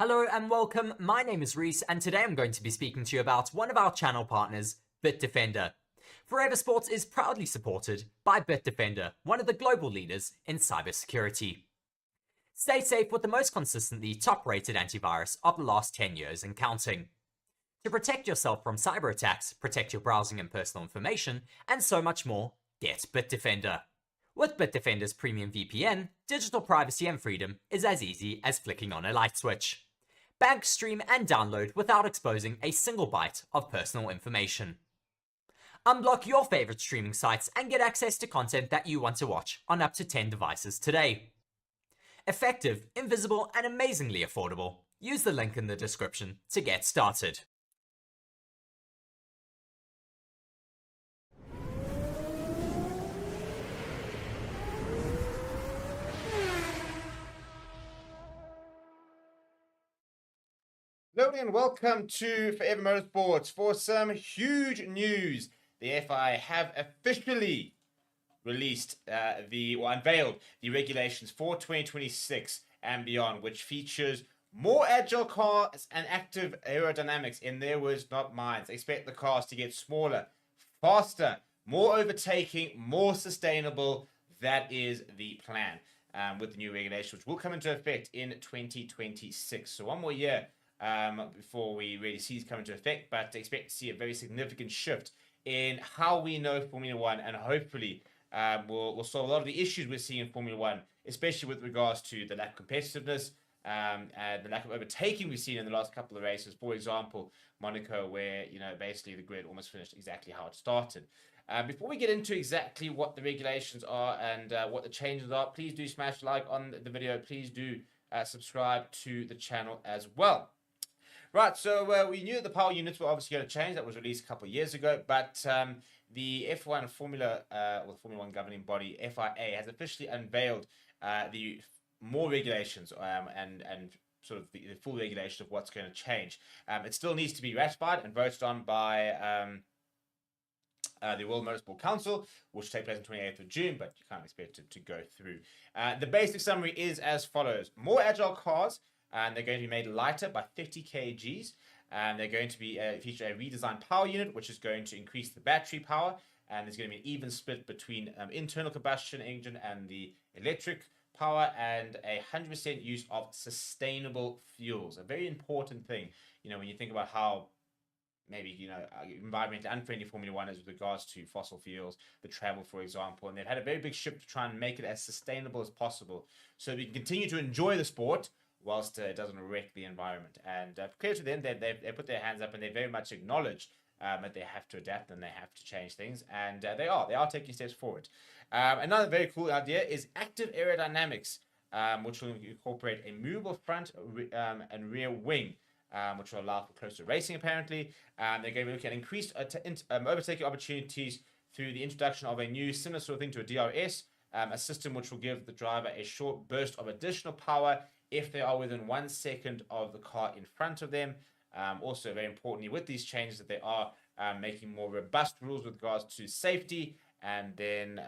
Hello and welcome, my name is Reese and today I'm going to be speaking to you about one of our channel partners, Bitdefender. Forever Sports is proudly supported by Bitdefender, one of the global leaders in cybersecurity. Stay safe with the most consistently top-rated antivirus of the last 10 years and counting. To protect yourself from cyber attacks, protect your browsing and personal information, and so much more, get Bitdefender. With Bitdefender's premium VPN, digital privacy and freedom is as easy as flicking on a light switch. Bank, stream, and download without exposing a single byte of personal information. Unblock your favorite streaming sites and get access to content that you want to watch on up to 10 devices today. Effective, invisible, and amazingly affordable. Use the link in the description to get started. Hello and welcome to Forever Motorsports for some huge news. The FIA have officially released unveiled the regulations for 2026 and beyond, which features more agile cars and active aerodynamics. In their words, not mine. Expect the cars to get smaller, faster, more overtaking, more sustainable. That is the plan with the new regulations, which will come into effect in 2026. So one more year before we really see it come into effect, but expect to see a very significant shift in how we know Formula One, and hopefully we'll solve a lot of the issues we're seeing in Formula One, especially with regards to the lack of competitiveness and the lack of overtaking we've seen in the last couple of races. For example, Monaco, where basically the grid almost finished exactly how it started. Before we get into exactly what the regulations are and what the changes are, please do smash like on the video. Please do subscribe to the channel as well. Right, so we knew the power units were obviously going to change. That was released a couple of years ago, but the F1 Formula One governing body, FIA, has officially unveiled the more regulations and sort of the full regulation of what's going to change. It still needs to be ratified and voted on by the World Motorsport Council, which will take place on 28th of June, but you can't expect it to go through. The basic summary is as follows. More agile cars, and they're going to be made lighter by 50 kgs. And they're going to be feature a redesigned power unit, which is going to increase the battery power. And there's going to be an even split between internal combustion engine and the electric power, and 100% use of sustainable fuels. A very important thing, when you think about how maybe, environmentally unfriendly Formula One is with regards to fossil fuels, the travel, for example. And they've had a very big shift to try and make it as sustainable as possible so we can continue to enjoy the sport whilst it doesn't wreck the environment. And clear to them, they put their hands up and they very much acknowledge that they have to adapt and they have to change things. And they are taking steps forward. Another very cool idea is active aerodynamics, which will incorporate a movable front and rear wing, which will allow for closer racing, apparently. They're going to be looking at increased overtaking opportunities through the introduction of a new similar sort of thing to a DRS, a system which will give the driver a short burst of additional power if they are within 1 second of the car in front of them. Also, very importantly, with these changes, that they are making more robust rules with regards to safety, and then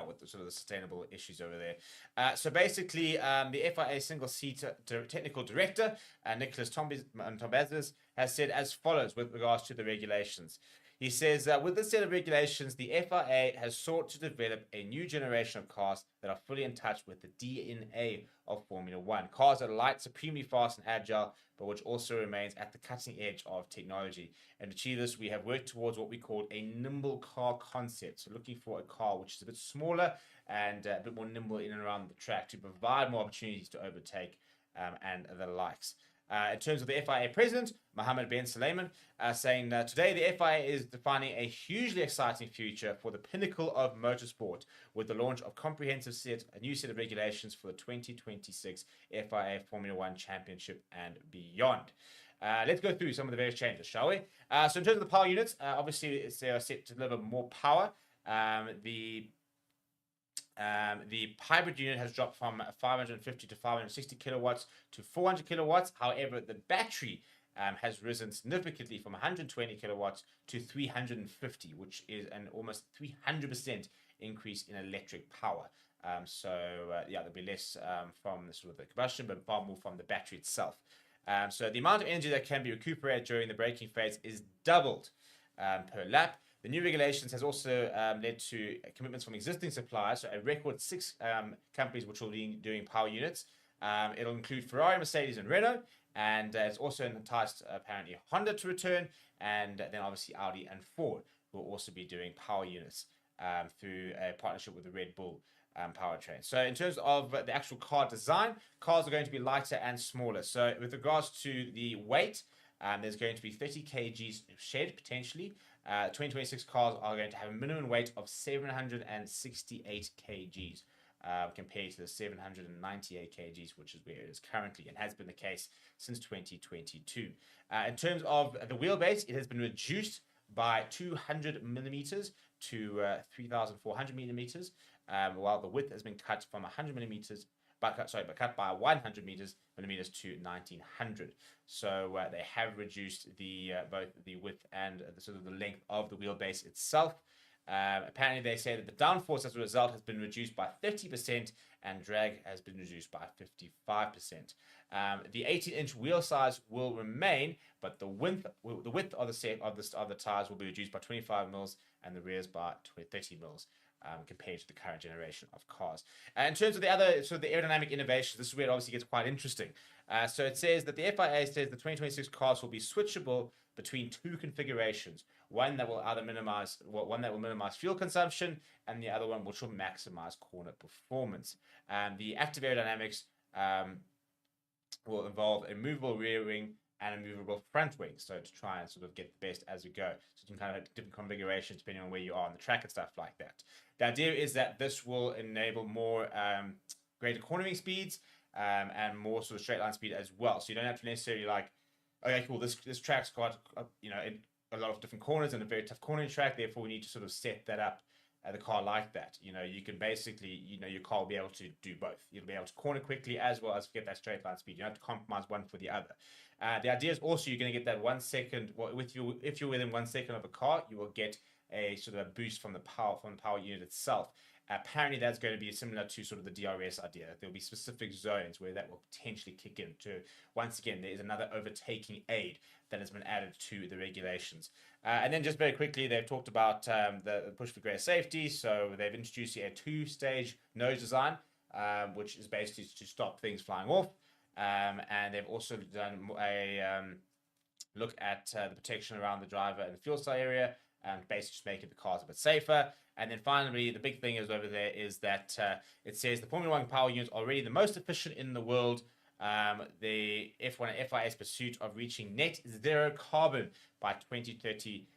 with the sort of the sustainable issues over there. So basically, the FIA single-seat technical director, Nicholas Tombazis, has said as follows with regards to the regulations. He says, with this set of regulations, the FIA has sought to develop a new generation of cars that are fully in touch with the DNA of Formula One. Cars that are light, supremely fast and agile, but which also remains at the cutting edge of technology. And to achieve this, we have worked towards what we call a nimble car concept. So looking for a car which is a bit smaller and a bit more nimble in and around the track to provide more opportunities to overtake and the likes. In terms of the FIA president, Mohammed Ben Sulayman, saying today the FIA is defining a hugely exciting future for the pinnacle of motorsport with the launch of a new set of regulations for the 2026 FIA Formula One Championship and beyond. Let's go through some of the various changes, shall we? So in terms of the power units, obviously they are set to deliver more power. The hybrid unit has dropped from 550 to 560 kilowatts to 400 kilowatts. However, the battery has risen significantly from 120 kilowatts to 350, which is an almost 300% increase in electric power. Yeah, there'll be less from the sort of the combustion, but far more from the battery itself. So the amount of energy that can be recuperated during the braking phase is doubled per lap. The new regulations has also led to commitments from existing suppliers, so a record 6 companies which will be doing power units. It'll include Ferrari, Mercedes, and Renault, and it's also enticed apparently Honda to return, and then obviously Audi and Ford will also be doing power units through a partnership with the Red Bull powertrain. So in terms of the actual car design, cars are going to be lighter and smaller. So with regards to the weight, there's going to be 30 kgs shed potentially. 2026 cars are going to have a minimum weight of 768 kgs compared to the 798 kgs, which is where it is currently and has been the case since 2022. In terms of the wheelbase, it has been reduced by 200 millimeters to 3,400 millimeters, while the width has been cut from 100 millimeters, but cut by 100 millimeters to 1900. So they have reduced the both the width and the sort of the length of the wheelbase itself. Apparently, they say that the downforce as a result has been reduced by 30% and drag has been reduced by 55%. The 18-inch wheel size will remain, but the width of the tires will be reduced by 25 mils and the rears by 30 mils. Compared to the current generation of cars. In terms of the other sort of the aerodynamic innovations, this is where it obviously gets quite interesting. So it says that the FIA says the 2026 cars will be switchable between 2 configurations. One that will minimize fuel consumption, and the other one which will maximize corner performance. The active aerodynamics will involve a movable rear wing and a movable front wing, so to try and sort of get the best as we go. So you can kind of have different configurations depending on where you are on the track and stuff like that. The idea is that this will enable more greater cornering speeds and more sort of straight line speed as well. So you don't have to necessarily like, okay, cool, this track's got a lot of different corners and a very tough cornering track, therefore we need to sort of set that up the car like that. You can basically, your car will be able to do both. You'll be able to corner quickly as well as get that straight line speed. You don't have to compromise one for the other. The idea is also you're going to get that 1 second. If you're within 1 second of a car, you will get a sort of a boost from the power unit itself. Apparently, that's going to be similar to sort of the DRS idea. There'll be specific zones where that will potentially kick in. To once again, there is another overtaking aid that has been added to the regulations. And then just very quickly, they've talked about the push for greater safety. So they've introduced a 2-stage nose design, which is basically to stop things flying off. And they've also done a look at the protection around the driver and the fuel cell area, and basically just making the cars a bit safer. And then finally, the big thing is over there is that it says the Formula 1 power units are already the most efficient in the world. The F1 and FIA's pursuit of reaching net zero carbon by 2030.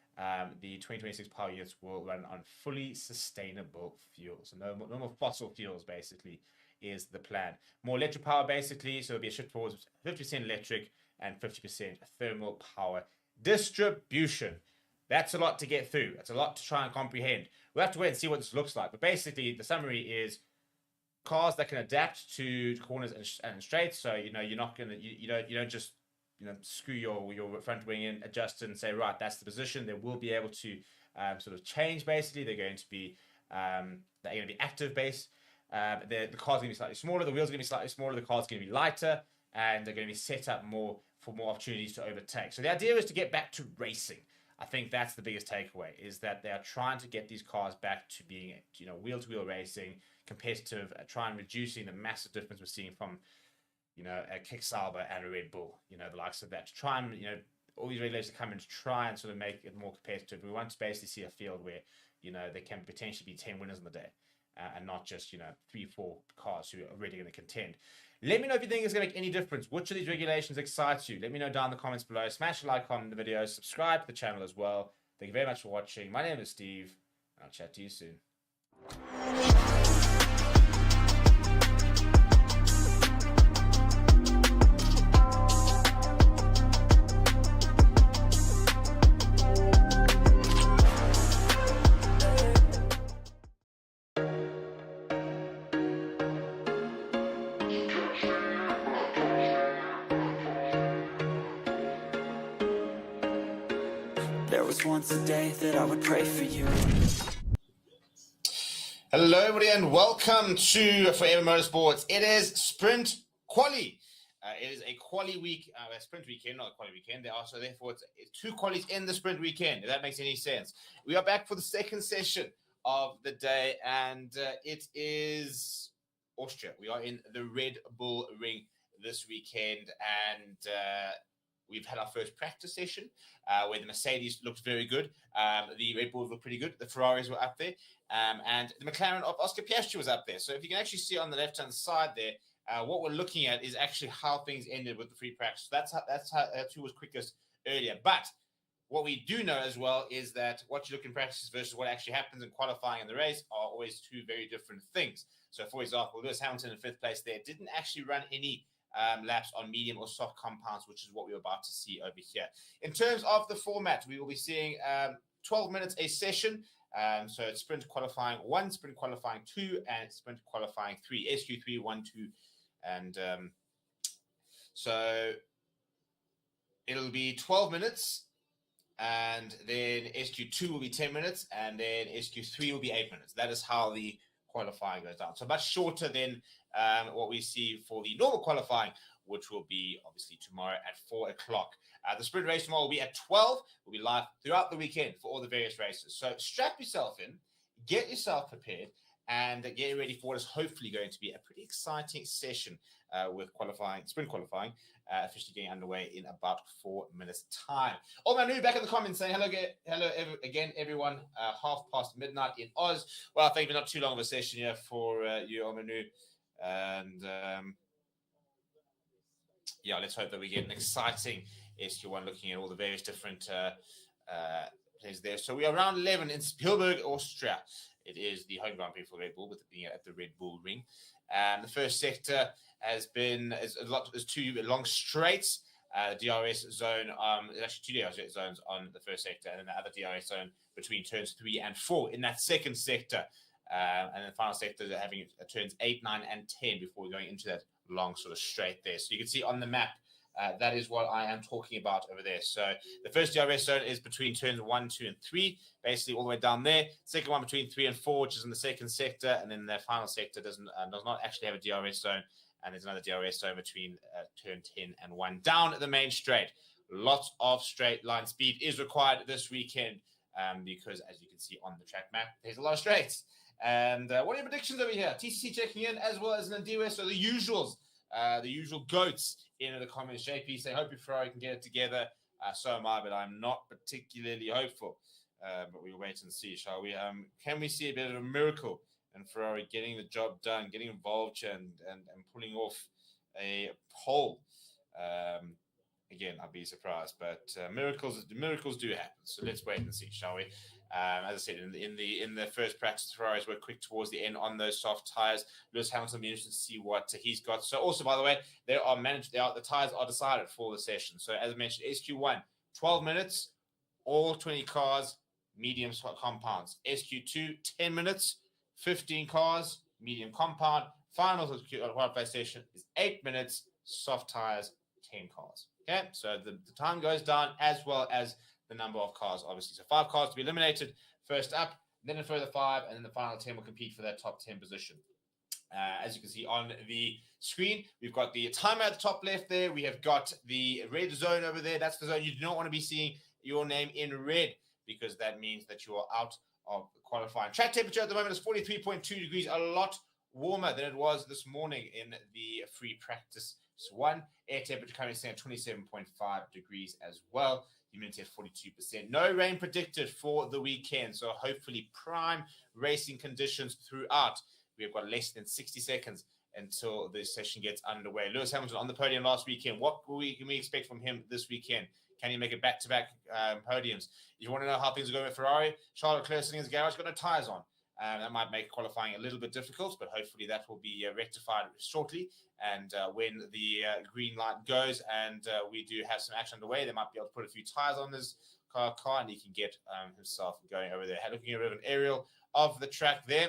The 2026 power units will run on fully sustainable fuels. So no more fossil fuels, basically, is the plan. More electric power, basically. So it'll be a shift towards 50% electric and 50% thermal power distribution. That's a lot to get through. That's a lot to try and comprehend. We'll have to wait and see what this looks like. But basically, the summary is cars that can adapt to corners and straights. So you're not gonna you don't just screw your front wing in, adjust it, and say right, that's the position. They will be able to sort of change. Basically, they're going to be active based. The car's going to be slightly smaller. The wheels are going to be slightly smaller. The car's going to be lighter, and they're going to be set up more for more opportunities to overtake. So the idea is to get back to racing. I think that's the biggest takeaway, is that they are trying to get these cars back to being, wheel-to-wheel racing, competitive, trying reducing the massive difference we're seeing from, a Kick-Sauber and a Red Bull, the likes of that. To try and, all these regulations come in to try and sort of make it more competitive. We want to basically see a field where, there can potentially be 10 winners on the day, and not just, 3-4 cars who are really going to contend. Let me know if you think it's going to make any difference. Which of these regulations excites you? Let me know down in the comments below. Smash a like on the video. Subscribe to the channel as well. Thank you very much for watching. My name is Steve, and I'll chat to you soon. There was once a day that I would pray for you. Hello, everybody, and welcome to Forever Motorsports. It is Sprint Quali. It is a quali week, a sprint weekend, not a quali weekend. Therefore, it's two qualies in the sprint weekend, if that makes any sense. We are back for the second session of the day, and it is Austria. We are in the Red Bull Ring this weekend, and we've had our first practice session where the Mercedes looked very good. The Red Bulls looked pretty good. The Ferraris were up there. And the McLaren of Oscar Piastri was up there. So if you can actually see on the left-hand side there, what we're looking at is actually how things ended with the free practice. That's who was quickest earlier. But what we do know as well is that what you look in practice versus what actually happens in qualifying in the race are always two very different things. So, for example, Lewis Hamilton in fifth place there didn't actually run any laps on medium or soft compounds, which is what we're about to see over here. In terms of the format, we will be seeing 12 minutes a session. So it's Sprint Qualifying 1, Sprint Qualifying 2, and Sprint Qualifying 3, SQ3, 1, 2, and so it'll be 12 minutes, and then SQ2 will be 10 minutes, and then SQ3 will be 8 minutes. That is how the qualifying goes down. So much shorter than what we see for the normal qualifying, which will be obviously tomorrow at 4 o'clock. The sprint race tomorrow will be at 12. We'll be live throughout the weekend for all the various races. So strap yourself in, get yourself prepared, and get ready for what is hopefully going to be a pretty exciting session with qualifying, sprint qualifying, officially getting underway in about 4 minutes' time. Oh, Manu, back in the comments saying hello again, everyone. midnight in Oz. Well, I think not too long of a session here for you, Manu. And yeah, let's hope that we get an exciting SQ1 looking at all the various different places there. So we are round 11 in Spielberg, Austria. It is the home Grand Prix for Red Bull, with it being at the Red Bull Ring. The first sector has been is two long straights. DRS zone, there's actually two DRS zones on the first sector, and then the other DRS zone between turns 3 and 4 in that second sector. And then the final sector having turns 8, 9, and 10 before we're going into that long sort of straight there. So you can see on the map, that is what I am talking about over there. So the first DRS zone is between turns 1, 2, and 3, basically all the way down there. Second one between 3 and 4, which is in the second sector, and then the final sector does not actually have a DRS zone, and there's another DRS zone between turn 10 and 1 down the main straight. Lots of straight line speed is required this weekend because, as you can see on the track map, there's a lot of straights. And what are your predictions over here? TCC checking in, as well as Nandiwe. So the usuals, the usual goats in the comments. JP saying, hope your Ferrari can get it together. So am I, but I'm not particularly hopeful. But we'll wait and see, shall we? Can we see a bit of a miracle in Ferrari getting the job done, getting involved and pulling off a pole? Again, I'd be surprised, but miracles do happen. So let's wait and see, shall we? As I said, in the first practice, Ferraris were quick towards the end on those soft tires. Lewis Hamilton will be interested to see what he's got. So also, by the way, the tires are decided for the session. So as I mentioned, SQ1, 12 minutes, all 20 cars, medium compounds. SQ2, 10 minutes, 15 cars, medium compound. Final qualifying session is 8 minutes, soft tires, 10 cars. Okay, so the time goes down as well as the number of cars, obviously. So 5 cars to be eliminated first up, then a further 5, and then the final 10 will compete for that top 10 position. As you can see on the screen, we've got the timer at the top left there. We have got the red zone over there. That's the zone you do not want to be seeing your name in red, because that means that you are out of qualifying. Track temperature at the moment is 43.2 degrees, a lot warmer than it was this morning in the free practice one. Air temperature currently staying at 27.5 degrees as well. Humidity at 42%. No rain predicted for the weekend, so hopefully prime racing conditions throughout. We've got less than 60 seconds until the session gets underway. Lewis Hamilton on the podium last weekend. What can we expect from him this weekend? Can he make it back-to-back podiums? If you want to know how things are going with Ferrari, Charles Leclerc sitting in his garage, got no tyres on. That might make qualifying a little bit difficult, but hopefully that will be rectified shortly. And when the green light goes and we do have some action underway, they might be able to put a few tires on his car and he can get himself going over there. Looking at a bit of an aerial of the track there.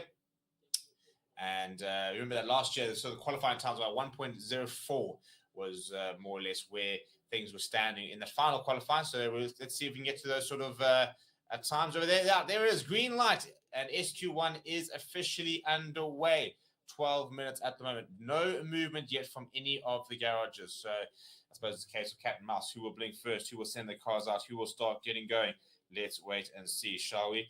And remember that last year, so the qualifying times about 1.04 was more or less where things were standing in the final qualifying. So let's see if we can get to those sort of times over there. Yeah, there it is, green light. and SQ1 is officially underway. 12 minutes at the moment. No movement yet from any of the garages. So I suppose it's a case of cat and mouse. Who will blink first? Who will send the cars out? Who will start getting going? Let's wait and see, shall we?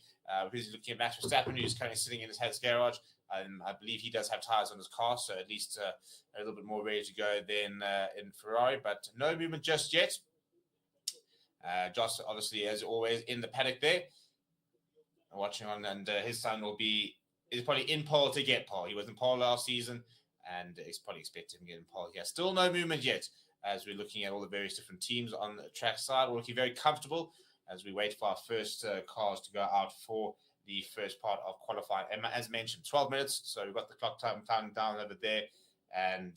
Who's looking at Max Verstappen, who's currently sitting in his garage. I believe he does have tires on his car, so at least a little bit more ready to go than in Ferrari, but no movement just yet. Josh, obviously, as always, in the paddock there, watching on, and his son is probably in pole to get pole. He was in pole last season, and he's probably expecting to get in pole here. Still no movement yet, as we're looking at all the various different teams on the track side. We're looking very comfortable as we wait for our first cars to go out for the first part of qualifying. And as mentioned, 12 minutes, so we've got the clock time counting down over there, and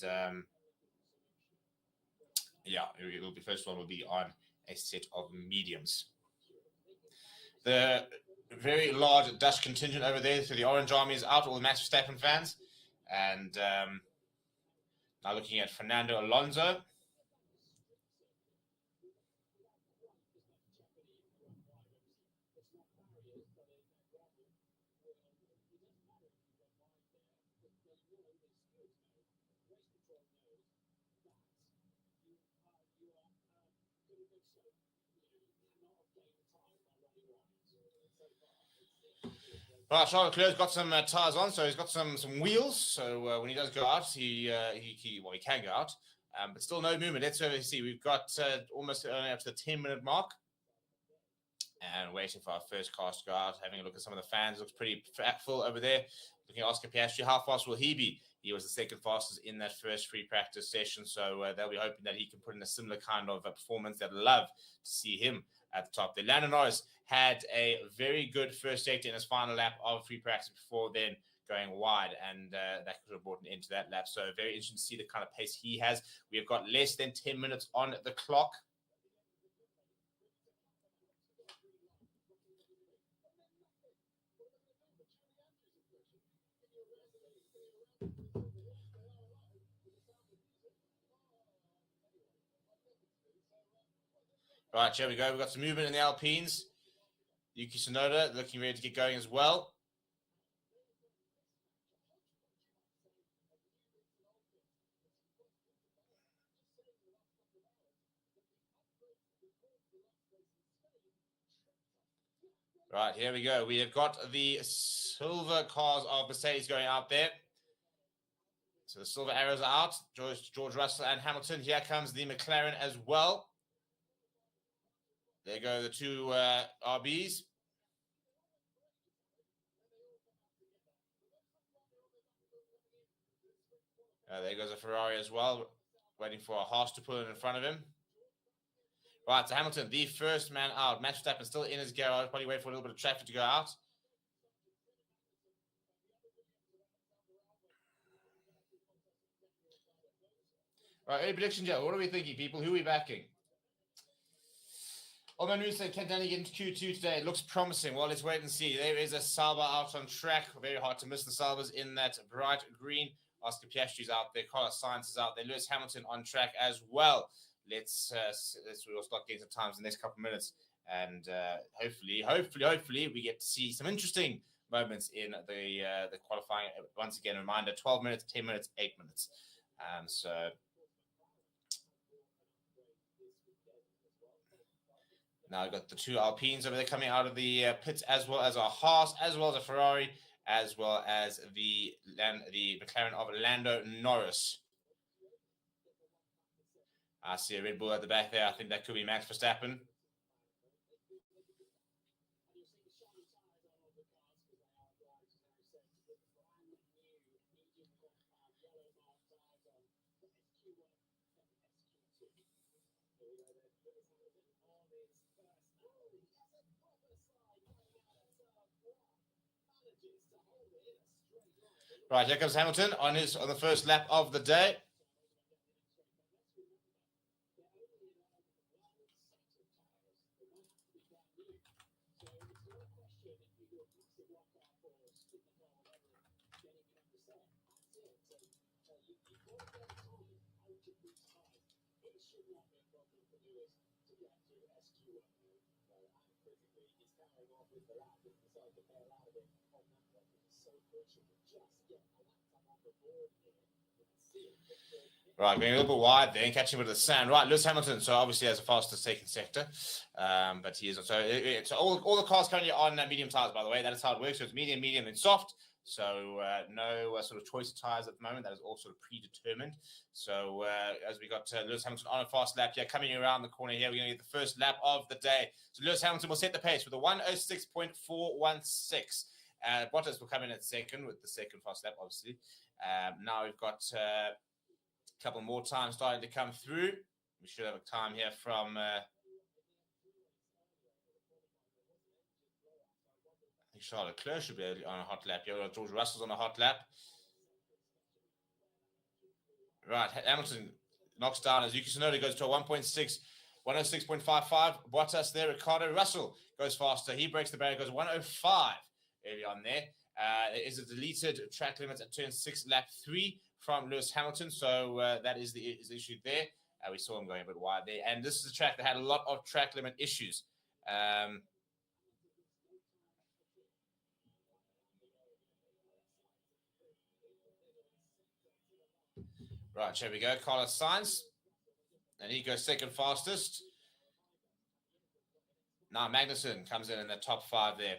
yeah, it'll be first one will be on a set of mediums. The very large Dutch contingent over there, so the Orange Army is out, all the Max Verstappen fans, and now looking at Fernando Alonso. Right, Charles Leclerc's got some tires on, so he's got some wheels. So when he does go out, he can go out, but still no movement. Let's see. We've got almost only up to the 10-minute mark, and waiting for our first cars to go out. Having a look at some of the fans, looks pretty full over there. Looking at Oscar Piastri, how fast will he be? He was the second fastest in that first free practice session, so they'll be hoping that he can put in a similar kind of performance. They'd love to see him at the top. The Lando Norris had a very good first sector in his final lap of free practice before then going wide, and that could have brought an end to that lap. So very interesting to see the kind of pace he has. We have got less than 10 minutes on the clock. Right, here we go. We've got some movement in the Alpines. Yuki Tsunoda looking ready to get going as well. Right, here we go. We have got the silver cars of Mercedes going out there. So the silver arrows are out. George Russell and Hamilton. Here comes the McLaren as well. There go the two RBs. There goes a Ferrari as well, waiting for a Haas to pull in front of him. Right, so Hamilton, the first man out. Max Verstappen still in his garage, probably waiting for a little bit of traffic to go out. Right, early prediction, Joe. What are we thinking, people? Who are we backing? Although news said can Danny get into Q2 today? It looks promising. Well, let's wait and see. There is a Sauber out on track. Very hard to miss the Saubers in that bright green. Oscar Piastri's out there. Carlos Sainz is out there. Lewis Hamilton on track as well. We'll start getting some times in the next couple of minutes, and hopefully we get to see some interesting moments in the qualifying. Once again, a reminder: 12 minutes, 10 minutes, 8 minutes. So. Now I've got the two Alpines over there coming out of the pits, as well as a Haas, as well as a Ferrari, as well as the McLaren of Lando Norris. I see a Red Bull at the back there. I think that could be Max Verstappen. Right, here comes Hamilton on the first lap of the day. Right, going a little bit wide there and catching with the sand. Right, Lewis Hamilton, so obviously has a fastest second sector, but he is so all the cars currently on medium tires. By the way, that is how it works. So it's medium, medium, and soft. So no sort of choice of tires at the moment. That is all sort of predetermined. So as we got Lewis Hamilton on a fast lap here, coming around the corner here, we're going to get the first lap of the day. So Lewis Hamilton will set the pace with a 1:06.416. Bottas will come in at second with the second fast lap, obviously. Now we've got couple more times starting to come through. We should have a time here from I think Charles Leclerc should be on a hot lap. Yeah, George Russell's on a hot lap. Right, Hamilton knocks down as Yuki Tsunoda goes to a 1:06.55. Bottas there, Ricardo. Russell goes faster. He breaks the barrier, goes 1:05 early on there. There is a deleted track limit at turn 6, lap 3 from Lewis Hamilton. So that is the issue there. We saw him going a bit wide there. And this is a track that had a lot of track limit issues. Right, here we go. Carlos Sainz. And he goes second fastest. Now Magnussen comes in the top 5 there.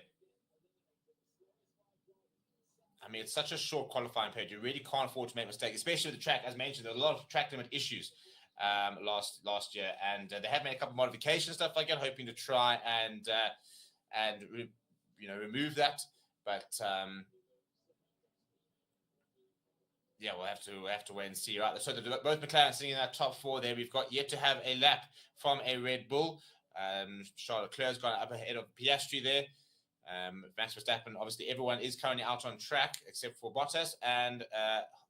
I mean, it's such a short qualifying period. You really can't afford to make mistakes, especially with the track. As mentioned, there are a lot of track limit issues last year, and they have made a couple of modifications, stuff like that, hoping to try and remove that. But yeah, we'll have to wait and see. Right, so both McLaren sitting in that top 4 there. We've got yet to have a lap from a Red Bull. Charles Leclerc's gone up ahead of Piastri there. Max Verstappen, obviously everyone is currently out on track except for Bottas and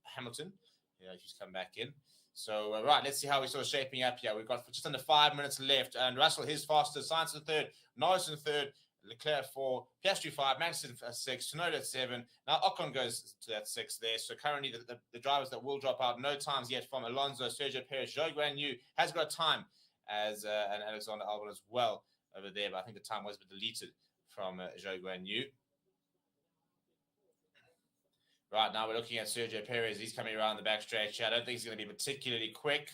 Hamilton. Yeah, he's come back in. So, right, let's see how we're sort of shaping up here. We've got just under 5 minutes left, and Russell, his fastest, Sainz in third, Norris in third, Leclerc 4, Piastri 5, Magnussen 6, Tsunoda 7. Now Ocon goes to that 6 there. So currently the drivers that will drop out, no times yet from Alonso, Sergio Perez, Zhou Guanyu has got time as and Alexander Albon as well over there, but I think the time was deleted from Zhou Guanyu. Right, now we're looking at Sergio Perez. He's coming around the back stretch. I don't think he's going to be particularly quick.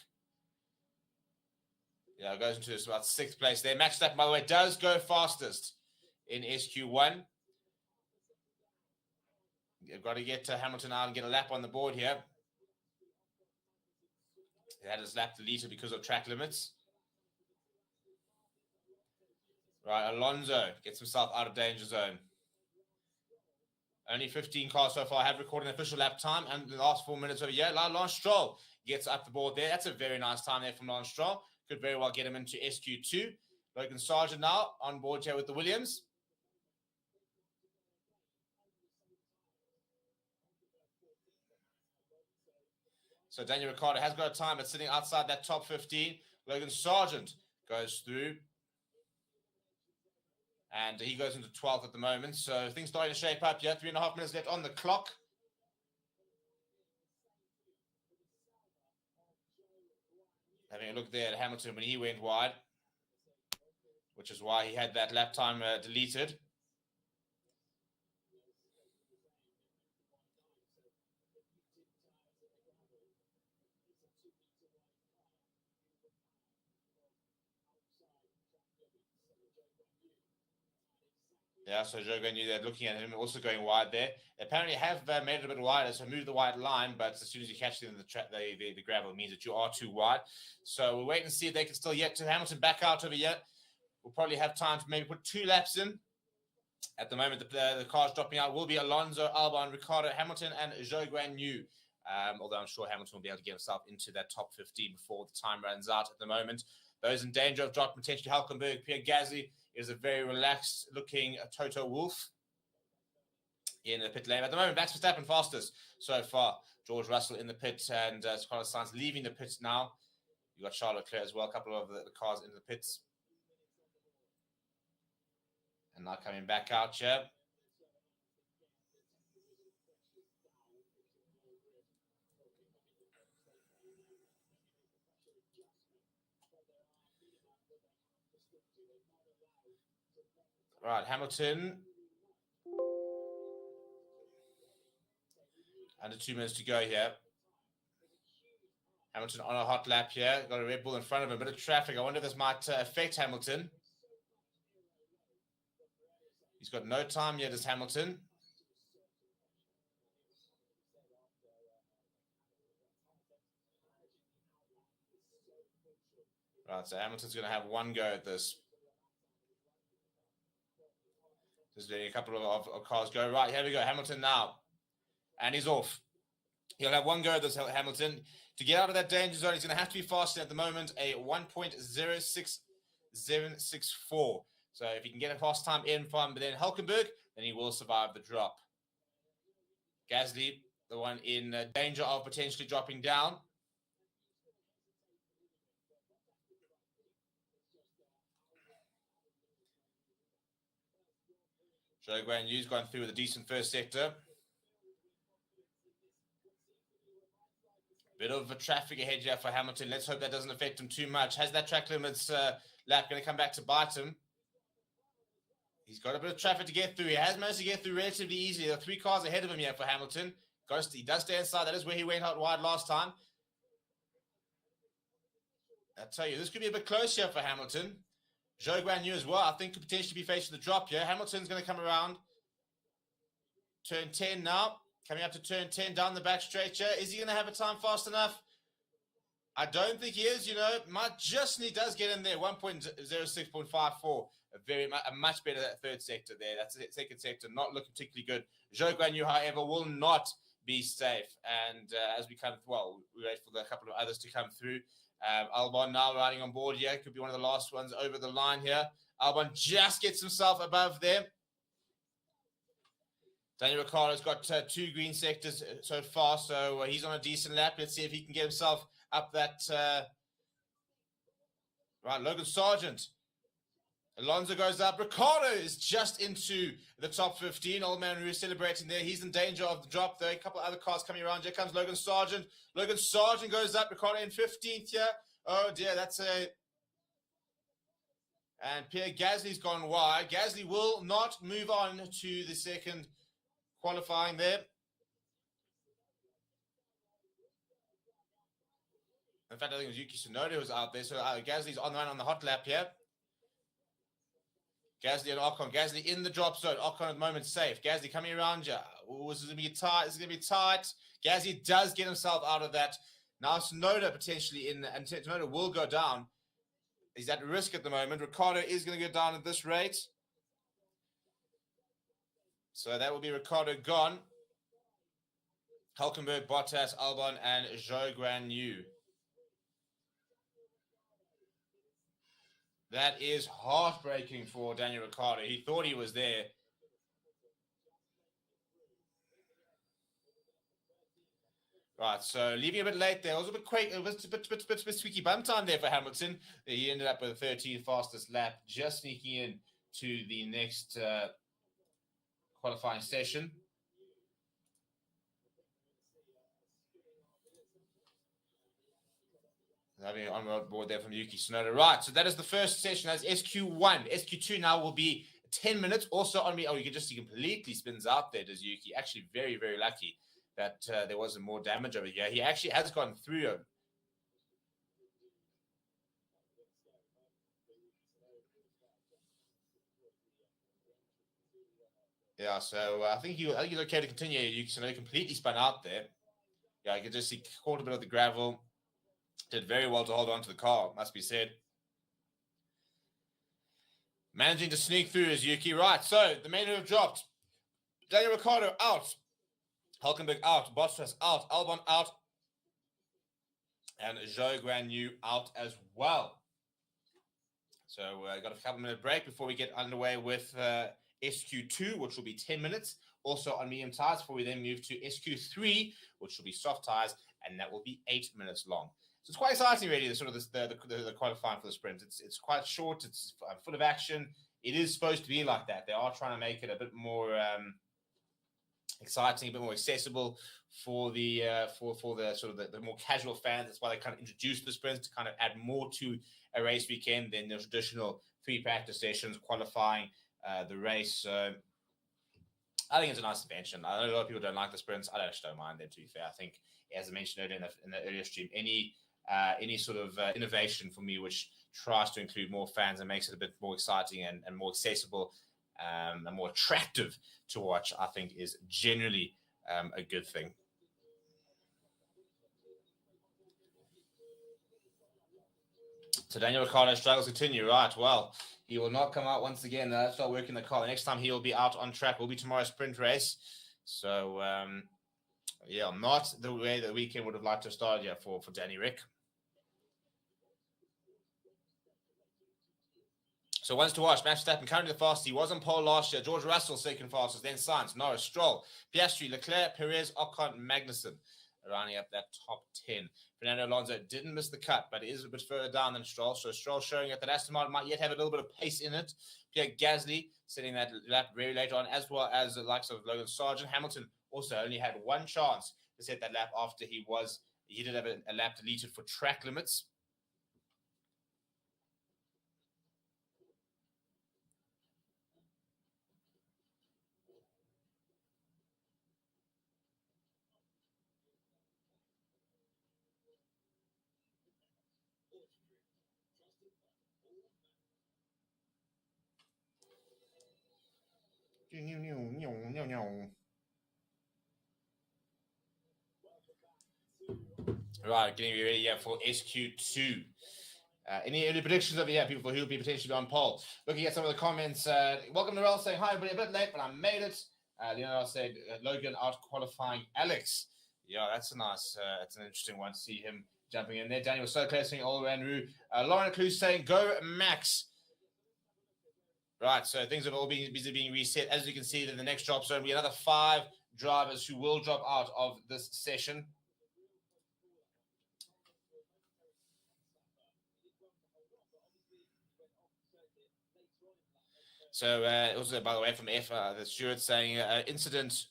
Yeah, goes into about 6th place there. Max Verstappen, by the way, does go fastest in SQ1. You've got to get to Hamilton out and get a lap on the board here. He had his lap deleted because of track limits. Right, Alonso gets himself out of danger zone. Only 15 cars so far have recorded an official lap time, and the last 4 minutes over here, Lance Stroll gets up the board there. That's a very nice time there from Lance Stroll. Could very well get him into SQ2. Logan Sargent now on board here with the Williams. So Daniel Ricciardo has got a time, but sitting outside that top 15. Logan Sargent goes through. And he goes into 12th at the moment. So things starting to shape up here. 3.5 minutes left on the clock. Having a look there at Hamilton when he went wide, which is why he had that lap time deleted. Yeah, so Zhou Guanyu, they're looking at him also going wide there. They apparently have made it a bit wider, so move the wide line, but as soon as you catch them in the gravel, it means that you are too wide. So we'll wait and see if they can still get to Hamilton back out over here. We'll probably have time to maybe put 2 laps in. At the moment, the cars dropping out will be Alonso, Albon, Ricciardo, Hamilton, and Zhou Guanyu. Although I'm sure Hamilton will be able to get himself into that top 15 before the time runs out at the moment. Those in danger of dropping potentially Hülkenberg, Pierre Gasly is a very relaxed-looking Toto Wolff in the pit lane. At the moment, Max Verstappen fastest so far. George Russell in the pit and Carlos Sainz leaving the pits now. You've got Charles Leclerc as well, a couple of the cars in the pits. And now coming back out here. Right, Hamilton. Under 2 minutes to go here. Hamilton on a hot lap here. Got a Red Bull in front of him. A bit of traffic. I wonder if this might affect Hamilton. He's got no time yet as Hamilton. Right, so Hamilton's going to have one go at this. Just letting a couple of cars go. Right, here we go. Hamilton now. And he's off. He'll have one go at this, Hamilton. To get out of that danger zone, he's going to have to be faster at the moment, a 1.06764. So if he can get a fast time in from then Hülkenberg, then he will survive the drop. Gasly, the one in danger of potentially dropping down. Zhou Guanyu's gone through with a decent first sector. Bit of a traffic ahead here for Hamilton. Let's hope that doesn't affect him too much. Has that track limits lap going to come back to bite him? He's got a bit of traffic to get through. He has managed to get through relatively easily. There are 3 cars ahead of him here for Hamilton. He does stay inside. That is where he went out wide last time. I tell you, this could be a bit close here for Hamilton. Zhou Guanyu as well, I think, could potentially be facing the drop here. Hamilton's going to come around. Turn 10 now. Coming up to turn 10 down the back straight here. Is he going to have a time fast enough? I don't think he is. You know, might just need does get in there. 1.06.54. A much better that third sector there. That's the second sector, not looking particularly good. Zhou Guanyu, however, will not be safe. And as we come, well, we wait for a couple of others to come through. Albon now riding on board here. Could be one of the last ones over the line here. Albon just gets himself above there. Daniel Ricciardo's got 2 green sectors so far, so he's on a decent lap. Let's see if he can get himself up that. Right, Logan Sargent. Alonso goes up. Ricciardo is just into the top 15. Old man Roo celebrating there. He's in danger of the drop, though. A couple of other cars coming around. Here comes Logan Sargent. Logan Sargent goes up. Ricciardo in 15th here. Oh, dear. That's a... And Pierre Gasly's gone wide. Gasly will not move on to the second qualifying there. In fact, I think it was Yuki Tsunoda who was out there. So Gasly's on the run on the hot lap here. Gasly and Ocon. Gasly in the drop zone. Ocon at the moment safe. Gasly coming around you. Oh, this is going to be tight. This is going to be tight. Gasly does get himself out of that. Now Tsunoda potentially in, and Tsunoda will go down. He's at risk at the moment. Ricciardo is going to go down at this rate. So that will be Ricciardo gone. Hülkenberg, Bottas, Albon, and Zhou Guanyu. That is heartbreaking for Daniel Ricciardo. He thought he was there. Right, so leaving a bit late there. It was a bit quick. It was a bit squeaky bum time there for Hamilton. He ended up with a 13th fastest lap, just sneaking in to the next qualifying session. Having on board there from Yuki Tsunoda. Right, so that is the first session. That's SQ1. SQ2 now will be 10 minutes. Also on me. Oh, you can just see completely spins out there, does Yuki. Actually, very, very lucky that there wasn't more damage over here. He actually has gone through him. Yeah, so I think he's okay to continue. Yuki Tsunoda completely spun out there. Yeah, you can just see caught a bit of the gravel. Did very well to hold on to the car, must be said. Managing to sneak through is Yuki. Right, so the men who have dropped. Daniel Ricciardo out. Hülkenberg out. Bottas out. Albon out. And Zhou Guanyu out as well. So got a couple minute break before we get underway with SQ2, which will be 10 minutes. Also on medium tires before we then move to SQ3, which will be soft tires, and that will be 8 minutes long. So it's quite exciting, really, the qualifying for the sprint. It's quite short. It's full of action. It is supposed to be like that. They are trying to make it a bit more exciting, a bit more accessible for the more casual fans. That's why they kind of introduced the sprints to kind of add more to a race weekend than the traditional 3 practice sessions qualifying the race. I think it's a nice invention. I know a lot of people don't like the sprints. I don't mind them, to be fair. I think, as I mentioned earlier in the earlier stream, any sort of innovation for me which tries to include more fans and makes it a bit more exciting and more accessible and more attractive to watch, I think is generally a good thing. So Daniel Ricciardo struggles to continue. Right, well, he will not come out once again. Start working the car. The next time he will be out on track will be tomorrow's sprint race. So, yeah, not the way the weekend would have liked to start for Danny Rick. So ones to watch. Max Verstappen currently the fastest. He was on pole last year. George Russell second fastest. Then Sainz, Norris, Stroll, Piastri, Leclerc, Perez, Ocon, Magnussen. Rounding up that top 10. Fernando Alonso didn't miss the cut, but is a bit further down than Stroll. So Stroll showing that Aston Martin might yet have a little bit of pace in it. Pierre Gasly setting that lap very late on, as well as the likes of Logan Sargent. Hamilton also only had one chance to set that lap after he did have a lap deleted for track limits. Right, getting ready for SQ2. Any early predictions over here, people who will be potentially on pole? Looking at some of the comments, welcome to Rel saying hi, everybody, a bit late, but I made it. Leonardo said Logan out qualifying Alex. Yeah, that's that's an interesting one to see him jumping in there. Daniel was so close saying all around Rue. Lauren Clue saying go Max. Right, so things have all been busy being reset. As you can see, in the next drop zone, we have another 5 drivers who will drop out of this session. So also, by the way, from the steward saying incident,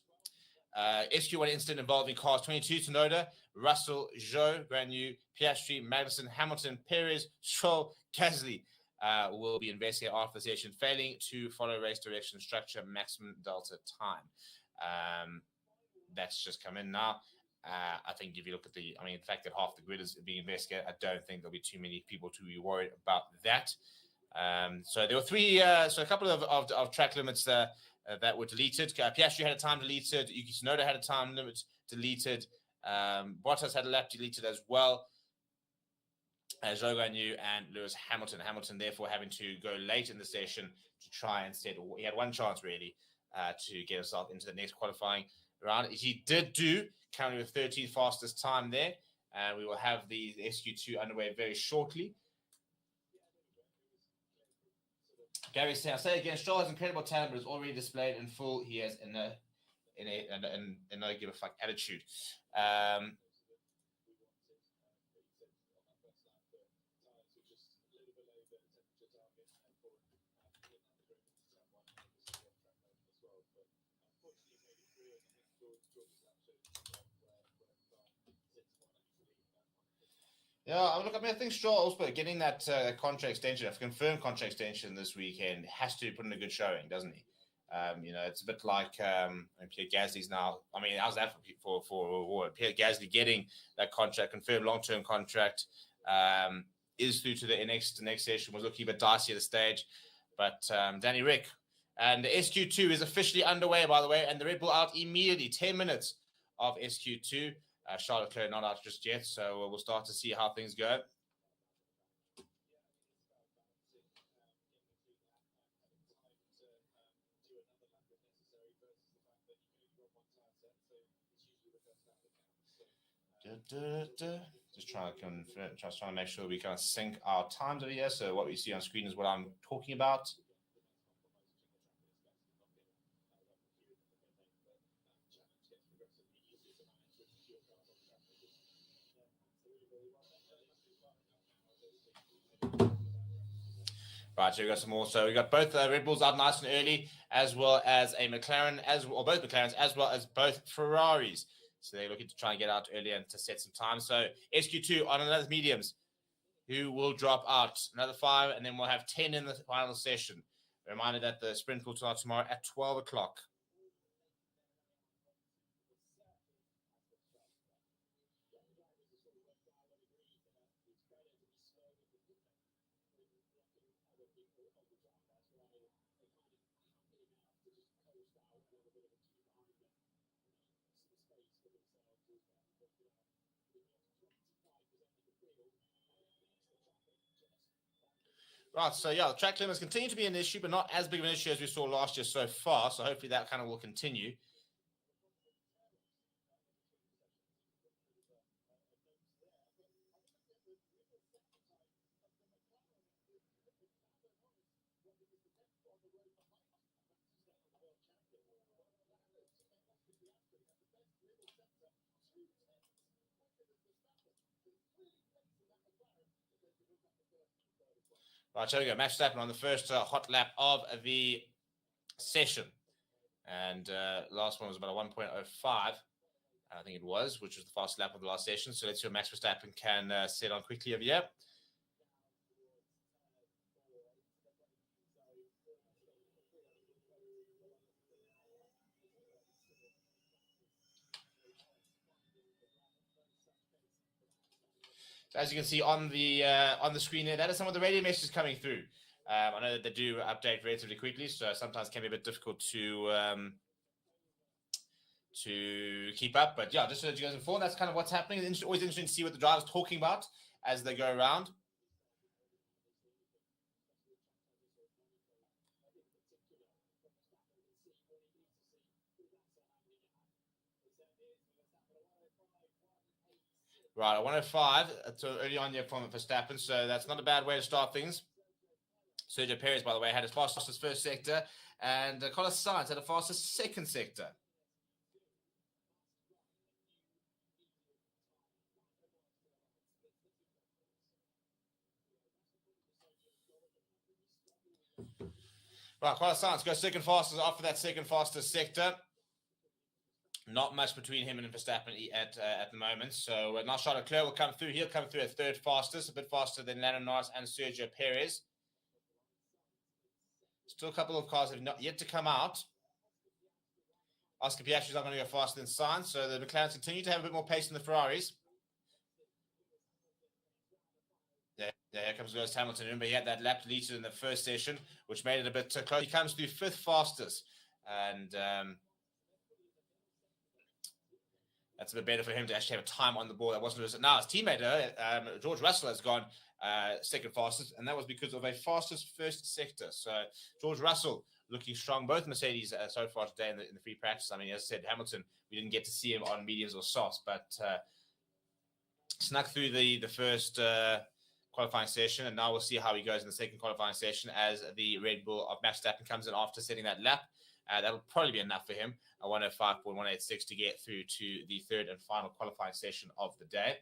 SQ1 incident involving cars 22, Tsunoda, Russell, Zhou, brand new, Piastri, Magnussen, Hamilton, Perez, Stroll, Gasly will be investigated after the session, failing to follow race direction structure, maximum delta time. That's just come in now. I think if you look at the fact that half the grid is being investigated, I don't think there'll be too many people to be worried about that. So there were 3, so a couple of track limits that were deleted. Piastri had a time deleted. Yuki Tsunoda had a time limit deleted. Bottas had a lap deleted as well. Zhou Guanyu and Lewis Hamilton. Hamilton, therefore, having to go late in the session to try instead. He had one chance, really, to get himself into the next qualifying round. He did do, currently with 13th fastest time there. And we will have the SQ2 underway very shortly. Gary says, I'll say again, Stroll has incredible talent, but is already displayed in full. He has a no give a fuck attitude. Yeah, look, I think Stroll also getting that contract extension, a confirmed contract extension this weekend, has to put in a good showing, doesn't he? It's a bit like Pierre Gasly's now. How's that for Pierre Gasly getting that contract, confirmed long-term contract, is through to the next session. Was looking a bit dicey at the stage, but Danny Rick and the SQ2 is officially underway, by the way, and the Red Bull out immediately. 10 minutes of SQ2. Charles Leclerc not out just yet, so we'll start to see how things go. Just trying to make sure we kind of sync our times over here. So what we see on screen is what I'm talking about. Right, so we got some more. So we got both Red Bulls out nice and early, as well as a McLaren, both McLarens, as well as both Ferraris. So they're looking to try and get out earlier and to set some time. So SQ2 on another mediums, who will drop out another 5, and then we'll have 10 in the final session. A reminder that the sprint will start tomorrow at 12 o'clock. Right, so yeah, the track limits continue to be an issue, but not as big of an issue as we saw last year so far. So hopefully that kind of will continue. Right, so we go. Max Verstappen on the first hot lap of the session. And last one was about a 1.05, I think it was, which was the fastest lap of the last session. So let's see what Max Verstappen can set on quickly over here. So as you can see on the screen there, that is some of the radio messages coming through. I know that they do update relatively quickly, so sometimes it can be a bit difficult to keep up. But yeah, just so that you guys informed, that's kind of what's happening. It's always interesting to see what the drivers are talking about as they go around. Right, a 105 so early on there from Verstappen, so that's not a bad way to start things. Sergio Perez, by the way, had his fastest first sector, and Carlos Sainz had the fastest second sector. Right, Carlos Sainz goes second fastest after that second fastest sector. Not much between him and Verstappen at the moment. So now Charles Leclerc will come through. He'll come through at third fastest, a bit faster than Lando Norris and Sergio Perez. Still a couple of cars have not yet to come out. Oscar Piastri's not going to go faster than Sainz, so the McLarens continue to have a bit more pace than the Ferraris. Yeah, here comes Lewis Hamilton. Remember, he had that lap deleted in the first session, which made it a bit close. He comes through fifth fastest, and that's a bit better for him to actually have a time on the board. That wasn't now his teammate George Russell has gone second fastest, and that was because of a fastest first sector. So George Russell looking strong. Both Mercedes so far today in the free practice. I mean, as I said, Hamilton, we didn't get to see him on mediums or softs, but snuck through the first qualifying session, and now we'll see how he goes in the second qualifying session as the Red Bull of Max Verstappen comes in after setting that lap. That'll probably be enough for him, a 105.186 to get through to the third and final qualifying session of the day.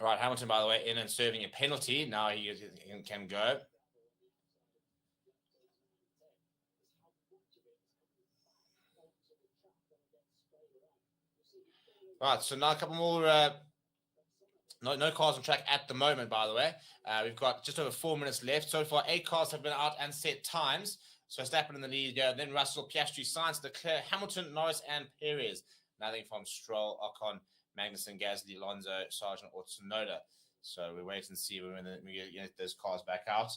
All right, Hamilton, by the way, in and serving a penalty. Now he can go. Right, so now a couple more. No cars on track at the moment, by the way. We've got just over 4 minutes left. So far, 8 cars have been out and set times. So Verstappen in the lead, then Russell, Piastri, Sainz, Leclerc, Hamilton, Norris, and Perez. Nothing from Stroll, Ocon, Magnussen, Gasly, Alonso, Sargent, or Tsunoda. So we wait and see when we get those cars back out.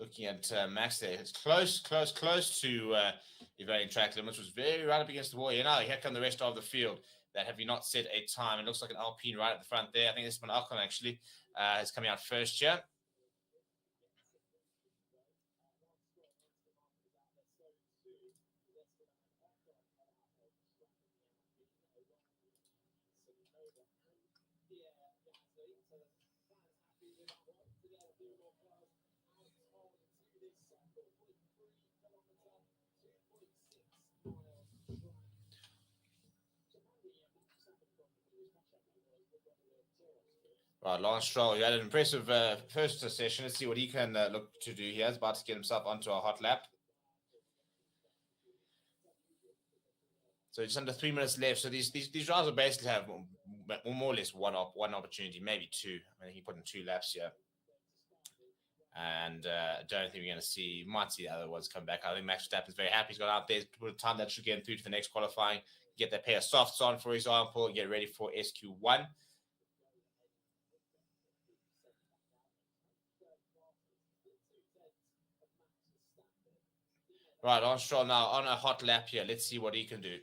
Looking at Max there, it's close to evading track limits. Was very right up against the wall. Here come the rest of the field that have you not set a time. It looks like an Alpine right at the front there. I think this is an Ocon actually. is coming out first here. Right, Lance Stroll, he had an impressive first session. Let's see what he can look to do here. He's about to get himself onto a hot lap. So just under 3 minutes left. So these drivers will basically have more or less one opportunity, maybe two. I mean, he put in 2 laps here. And I don't think we're going to see, might see the other ones come back. I think Max Verstappen's very happy. He's got out there to put a time that should get him through to the next qualifying, get that pair of softs on, for example, get ready for SQ1. Right, on Stroll now on a hot lap here. Let's see what he can do.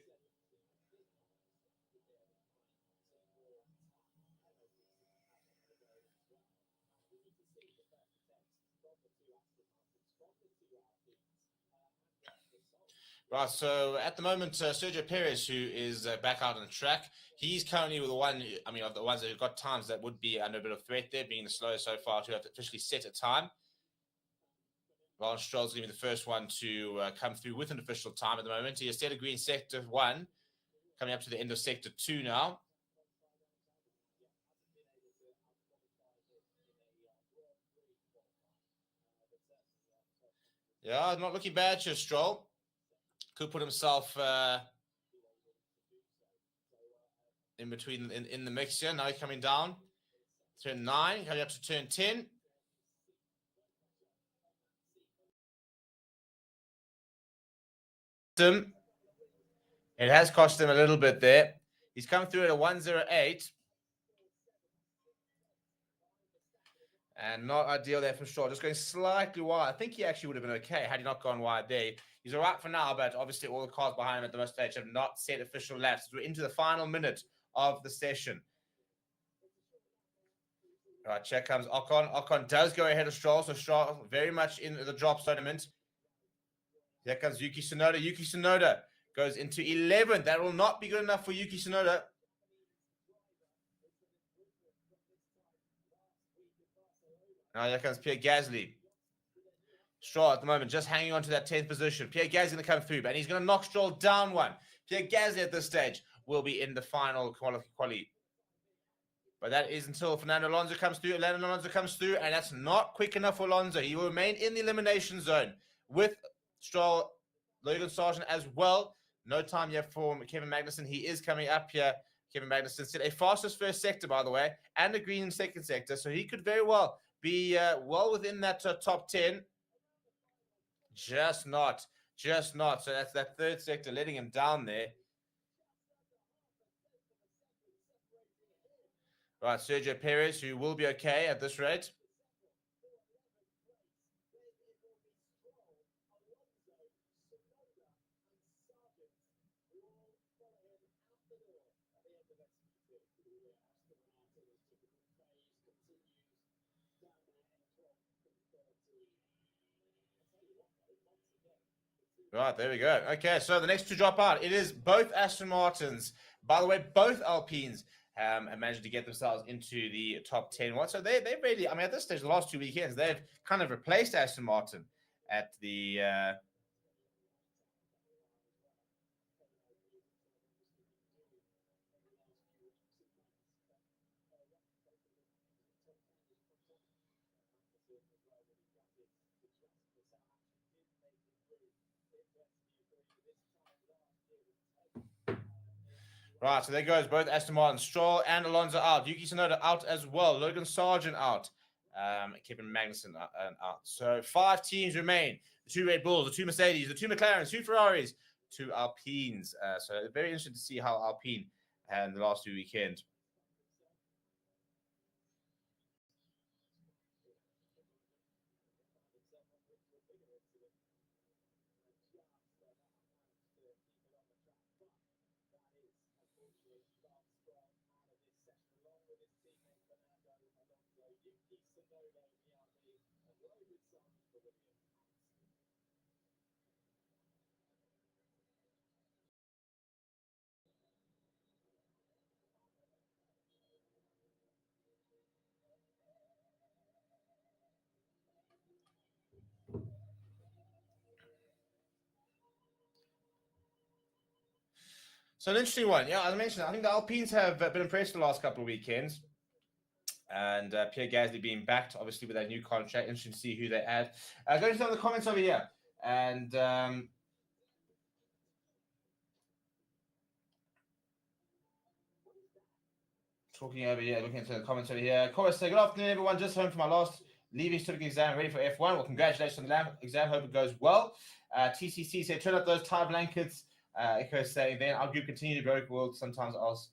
Right, so at the moment, Sergio Perez, who is back out on the track, he's currently the one, I mean, of the ones that have got times that would be under a bit of threat there, being the slowest so far to have officially set a time. Lance Stroll's going to be the first one to come through with an official time at the moment. He has set a green sector 1, coming up to the end of sector 2 now. Yeah, not looking bad here, Stroll. Could put himself in between, in the mix here. Now he's coming down. Turn 9, coming up to turn 10. It has cost him a little bit there. He's come through at a 1:08. And not ideal there for sure. Just going slightly wide. I think he actually would have been okay had he not gone wide there. He's all right for now, but obviously all the cars behind him at the most stage have not set official laps. We're into the final minute of the session. All right, check comes Ocon. Ocon does go ahead of Stroll, so Stroll very much in the drop tournament. Here comes Yuki Tsunoda. Yuki Tsunoda goes into 11th. That will not be good enough for Yuki Tsunoda. Now here comes Pierre Gasly. Stroll at the moment just hanging on to that 10th position. Pierre Gasly going to come through, but he's going to knock Stroll down one. Pierre Gasly at this stage will be in the final quali. But that is until Fernando Alonso comes through. Fernando Alonso comes through, and that's not quick enough for Alonso. He will remain in the elimination zone with Stroll, Logan Sargent as well. No time yet for Kevin Magnussen. He is coming up here. Kevin Magnussen set a fastest first sector, by the way, and a green second sector. So he could very well be well within that top 10. Just not. So that's that third sector letting him down there. Right, Sergio Perez, who will be okay at this rate. Right, there we go. Okay, so the next to drop out, it is both Aston Martins. By the way, both Alpines have managed to get themselves into the top 10. So they've really, I mean, at this stage, the last 2 weekends, they've kind of replaced Aston Martin at the... Right, so there goes both Aston Martin, Stroll and Alonso out. Yuki Tsunoda out as well. Logan Sargent out. Kevin Magnussen out. So 5 teams remain. The 2 Red Bulls, the 2 Mercedes, the 2 McLarens, 2 Ferraris, 2 Alpines. So very interesting to see how Alpine had the last 2 weekends. So an interesting one. Yeah, as I mentioned, I think the Alpines have been impressed the last couple of weekends. And Pierre Gasly being backed, obviously, with that new contract. Interesting to see who they add. Going to some of the comments over here. And talking over here, looking at the comments over here. Chorus, good afternoon, everyone. Just home from my last leaving certificate exam, ready for F1. Well, congratulations on the exam. Hope it goes well. TCC said, turn up those tie blankets. Echo saying, then our group continue to grow world. Sometimes ask.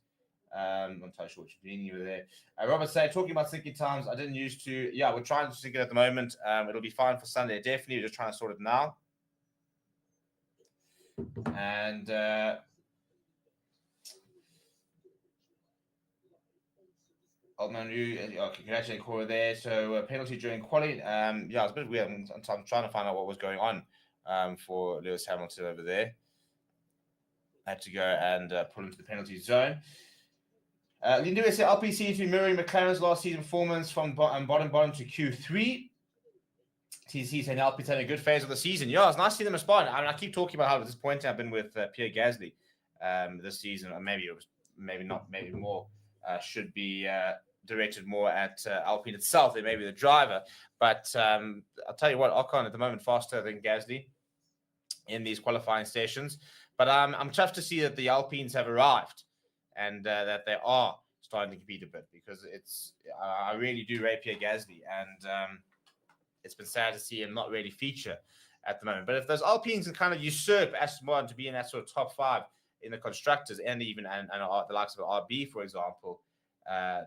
I'm not entirely sure what you're doing over there. Robert said, talking about syncing times, I didn't used to. Yeah, we're trying to sync it at the moment. It'll be fine for Sunday. Definitely, we're just trying to sort it now. And congratulating Cora there. So penalty during quali. Yeah, it's a bit weird. I'm trying to find out what was going on for Lewis Hamilton over there. I had to go and pull into the penalty zone. Lindu said LP seems to be mirroring McLaren's last season performance from bottom to Q3. TC saying LP's having a good phase of the season. Yeah, it's nice to see them respond. I mean, I keep talking about how disappointing I've been with Pierre Gasly this season. Or maybe it was, maybe not, maybe more should be directed more at Alpine itself than maybe the driver. But I'll tell you what, Ocon at the moment faster than Gasly in these qualifying sessions. But I'm tough to see that the Alpines have arrived and that they are starting to compete a bit, because it's I really do rate Pierre Gasly, and it's been sad to see him not really feature at the moment. But if those Alpines can kind of usurp Aston Martin to be in that sort of top 5 in the constructors, and even and the likes of RB, for example,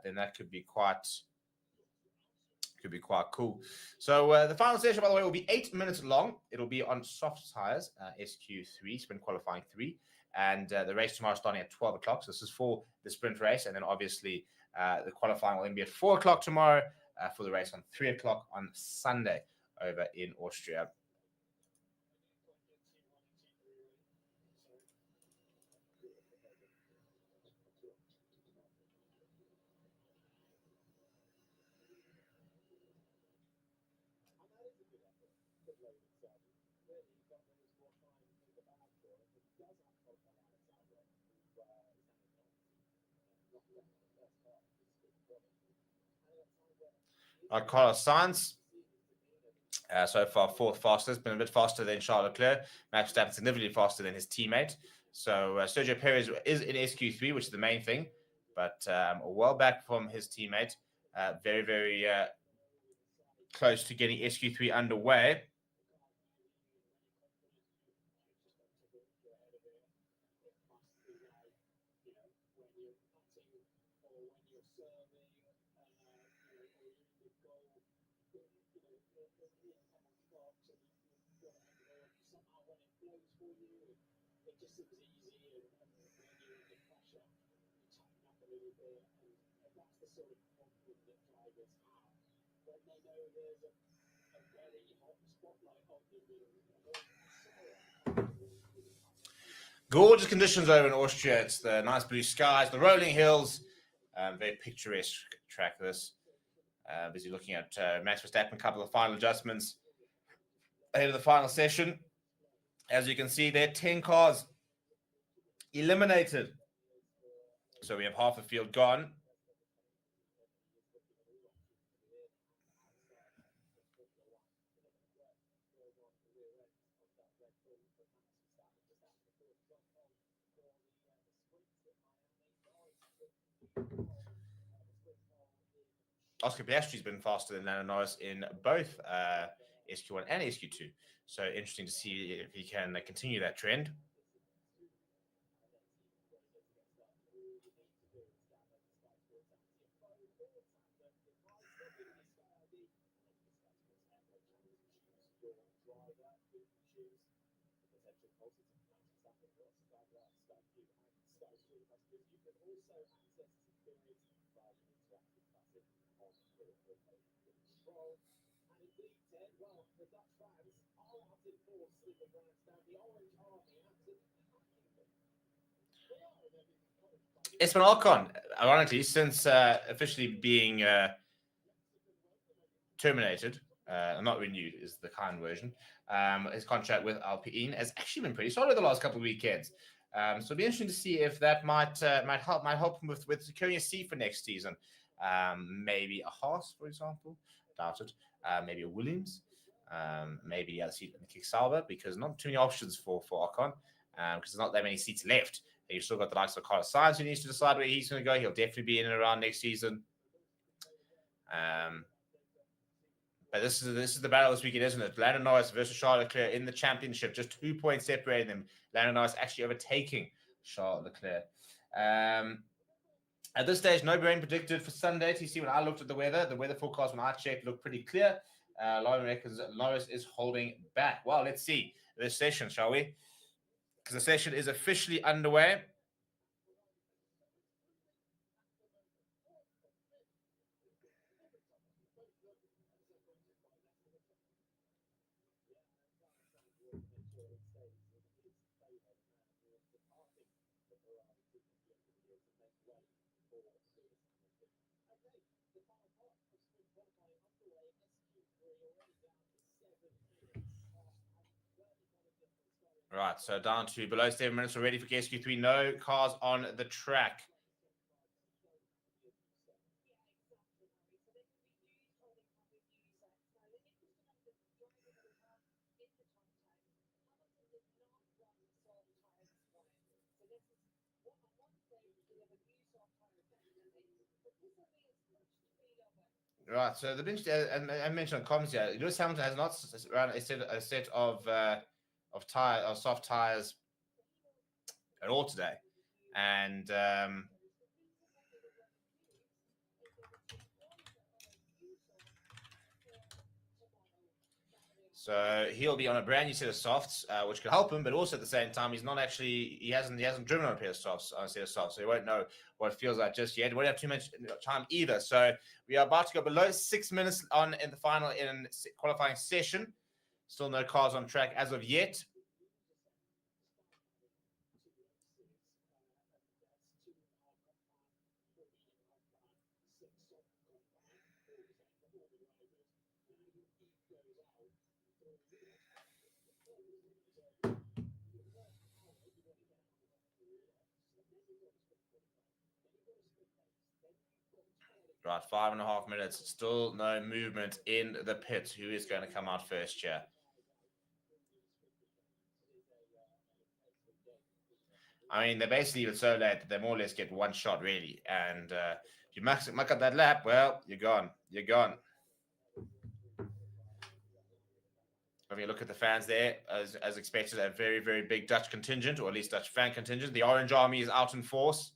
then that could be quite cool. So the final session, by the way, will be 8 minutes long. It'll be on soft tires, SQ3, Sprint Qualifying 3. And the race tomorrow starting at 12 o'clock. So this is for the sprint race. And then obviously the qualifying will then be at 4 o'clock tomorrow for the race on 3 o'clock on Sunday over in Austria. Carlos Sainz, so far 4th fastest, been a bit faster than Charles Leclerc. Max Verstappen significantly faster than his teammate. So Sergio Perez is in SQ3, which is the main thing, but well back from his teammate. Very, very close to getting SQ3 underway. Gorgeous conditions over in Austria. It's the nice blue skies, the rolling hills. Very picturesque track, this. Busy looking at Max Verstappen, a couple of final adjustments ahead of the final session. As you can see there, 10 cars eliminated. So we have half the field gone. Oscar Piastri's been faster than Lando Norris in both SQ1 and SQ2. So interesting to see if he can continue that trend. F1 Ocon, ironically, since officially being terminated, not renewed is the kind version, his contract with Alpine has actually been pretty solid the last couple of weekends. So it'll be interesting to see if that might help him with securing a seat for next season. Maybe a Haas, for example. Doubt it. Maybe a Williams. Maybe the other seat in the Kick Sauber, because not too many options for Ocon, because there's not that many seats left. You've still got the likes of Carlos Sainz, who needs to decide where he's going to go. He'll definitely be in and around next season. But this is the battle this weekend, isn't it? Lando Norris versus Charles Leclerc in the championship, just 2 points separating them. Lando Norris actually overtaking Charles Leclerc. At this stage, no rain predicted for Sunday. You see, when I looked at the weather forecast when I checked looked pretty clear. Lauren reckons that Norris is holding back. Well, let's see this session, shall we? Because the session is officially underway. Right, so down to below 7 minutes already for SQ3. No cars on the track. Right, so the bench, I mentioned on comments here, Lewis Hamilton has not run a set of soft tires at all today, and so he'll be on a brand new set of softs, which could help him, but also at the same time, he hasn't driven on a pair of softs, so he won't know what it feels like just yet. He won't have too much time either. So we are about to go below 6 minutes on in the final in qualifying session. Still no cars on track as of yet. Right, 5.5 minutes. Still no movement in the pits. Who is going to come out first here? I mean, they basically leave it so late that they more or less get one shot, really. And if you muck up that lap, well, you're gone. You're gone. When you look at the fans there, as expected, a very, very big Dutch contingent, or at least Dutch fan contingent. The Orange Army is out in force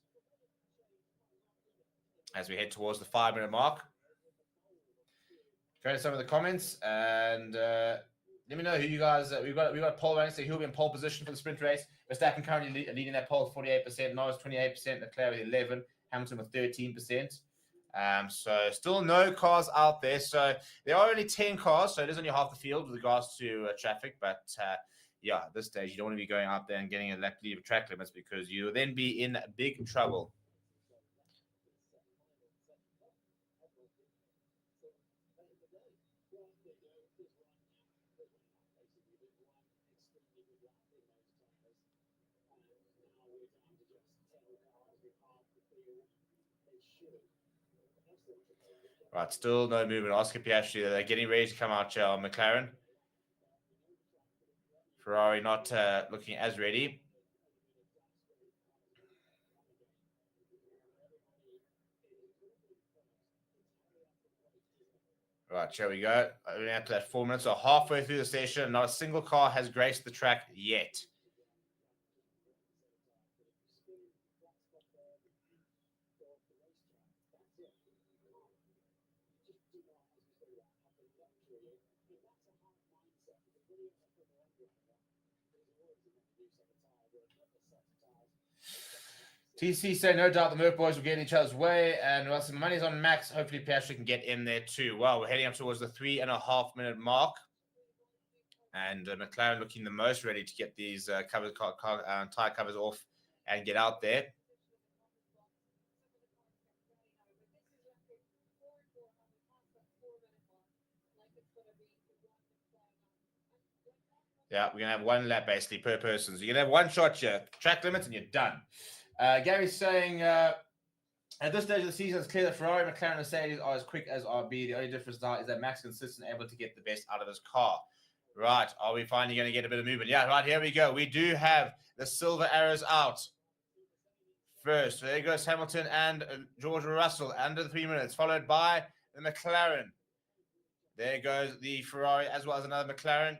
as we head towards the 5-minute mark. Go to some of the comments and let me know who you guys. We've got poll ranks. So who'll be in pole position for the sprint race? Verstappen currently leading that poll 48%, Norris 28%, Leclerc with 11%, Hamilton with 13%. So still no cars out there. So there are only 10 cars, so it is only half the field with regards to traffic. But yeah, at this stage, you don't want to be going out there and getting a lap leave of track limits because you'll then be in big trouble. Right, still no movement. Oscar Piastri, they're getting ready to come out here on McLaren. Ferrari not looking as ready. Right, here we go. Only after that 4 minutes, so halfway through the session, not a single car has graced the track yet. TC say no doubt the Merc boys will get in each other's way, and well, some money's on Max. Hopefully, Piastri can get in there too. Well, we're heading up towards the 3.5 minute mark, and McLaren looking the most ready to get these tire covers off and get out there. Yeah, we're going to have one lap basically per person. So you're going to have one shot here, track limits, and you're done. Gary's saying, at this stage of the season, it's clear that Ferrari, McLaren, and Mercedes are as quick as RB. The only difference now is that Max is consistent, able to get the best out of his car. Right, are we finally going to get a bit of movement? Yeah, right, here we go. We do have the silver arrows out. First, there goes Hamilton and George Russell under the 3 minutes, followed by the McLaren. There goes the Ferrari as well as another McLaren.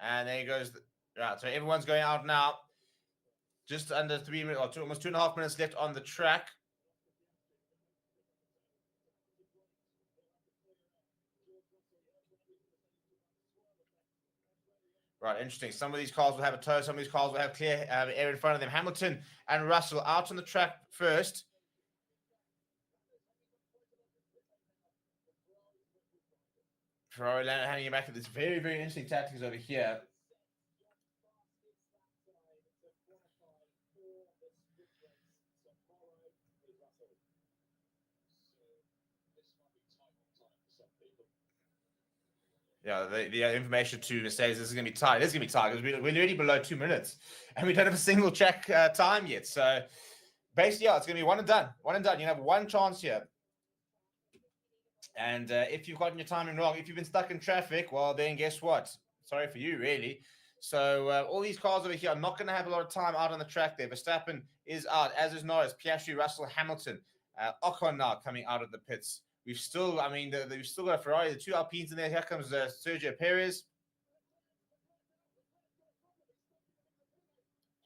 And there goes, right, so everyone's going out now. Just under 3 minutes, or almost 2.5 minutes left on the track. Right, interesting. Some of these cars will have a tow, some of these cars will have clear air in front of them. Hamilton and Russell out on the track first. Ferrari handing it back at this very, very interesting tactics over here. Yeah, the information to Mercedes, this is going to be tight. This is going to be tight because we're already below 2 minutes and we don't have a single check time yet. So basically, yeah, it's going to be one and done. One and done. You have one chance here. And if you've gotten your timing wrong, if you've been stuck in traffic, well, then guess what? Sorry for you, really. So all these cars over here are not going to have a lot of time out on the track there. Verstappen is out, as is Norris, Piastri, Russell, Hamilton. Ocon now coming out of the pits. We've still, I mean, we've still got Ferrari, the two Alpines in there. Here comes Sergio Perez.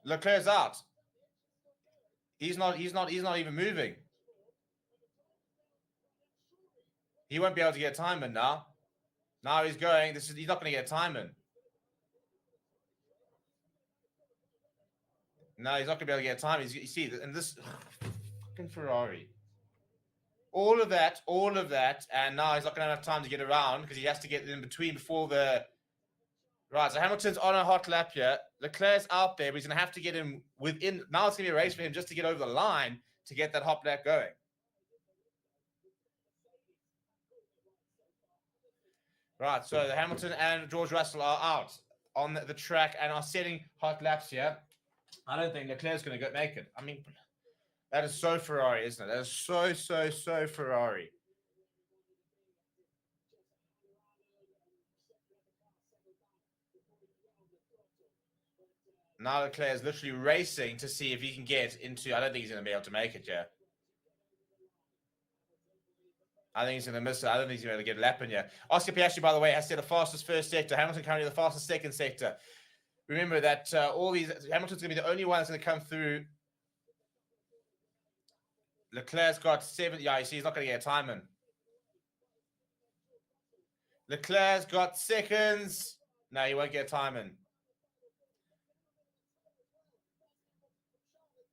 Leclerc's out. He's not even moving. He won't be able to get a time in now. Now he's going. He's not going to get a time in. No, he's not going to be able to get a time. You see, and this fucking Ferrari. All of that, and now he's not going to have time to get around because he has to get in between before the... Right, so Hamilton's on a hot lap here. Leclerc's out there, but he's going to have to get him within... Now it's going to be a race for him just to get over the line to get that hot lap going. Right, so the Hamilton and George Russell are out on the track and are setting hot laps here. I don't think Leclerc's going to make it. I mean... That is so Ferrari, isn't it? That is so Ferrari. Now Leclerc is literally racing to see if he can get into... I don't think he's going to be able to make it, yeah. I think he's going to miss it. I don't think he's going to get a lap in here. Oscar Piastri, by the way, has set the fastest first sector. Hamilton currently the fastest second sector. Remember that Hamilton's going to be the only one that's going to come through... Leclerc's got 7. Yeah, you see, he's not going to get a time in. Leclerc's got seconds. No, he won't get a time in.